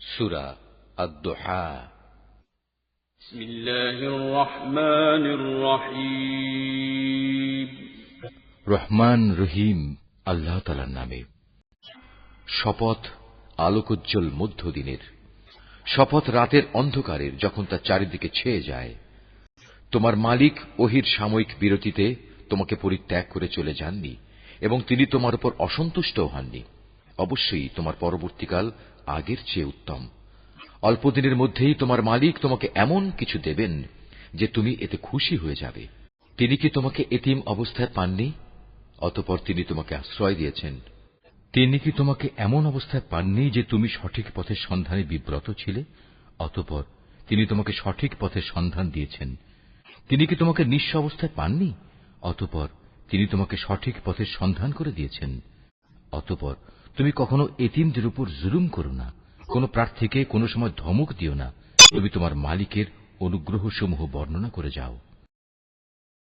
সূরা আদ-দুহা। বিসমিল্লাহির রহমানির রহিম। রহমান রহিম আল্লাহ তাআলার নামে। শপথ আলোকোজ্জ্বল মধ্যদিনের, শপথ রাতের অন্ধকারের যখন তা চারিদিকে ছেয়ে যায়। তোমার মালিক ওহীর সাময়িক বিরতিতে তোমাকে পরিত্যাগ করে চলে যাননি এবং তিনি তোমার উপর অসন্তুষ্টও হননি। অবশ্যই তোমার পরবর্তীকাল আগের চেয়ে উত্তম। অল্পদিনের মধ্যেই তোমার মালিক তোমাকে এমন কিছু দেবেন যে তুমি এতে খুশি হয়ে যাবে। তিনি কি তোমাকে এতিম অবস্থায় পাননি? অতঃপর তিনি তোমাকে আশ্রয় দিয়েছেন। তিনি কি তোমাকে এমন অবস্থায় পাননি যে তুমি সঠিক পথের সন্ধানে বিব্রত ছিলে? অতঃপর তিনি তোমাকে সঠিক পথের সন্ধান দিয়েছেন। তিনি কি তোমাকে নিঃস্ব অবস্থায় পাননি? অতঃপর তিনি তোমাকে সঠিক পথের সন্ধান করে দিয়েছেন। অতঃপর তুমি কখনো এতিমদের উপর জুলুম করো না, কোন প্রার্থীকে কোনো সময় ধমক দিও না। তুমি তোমার মালিকের অনুগ্রহসমূহ বর্ণনা করে যাও।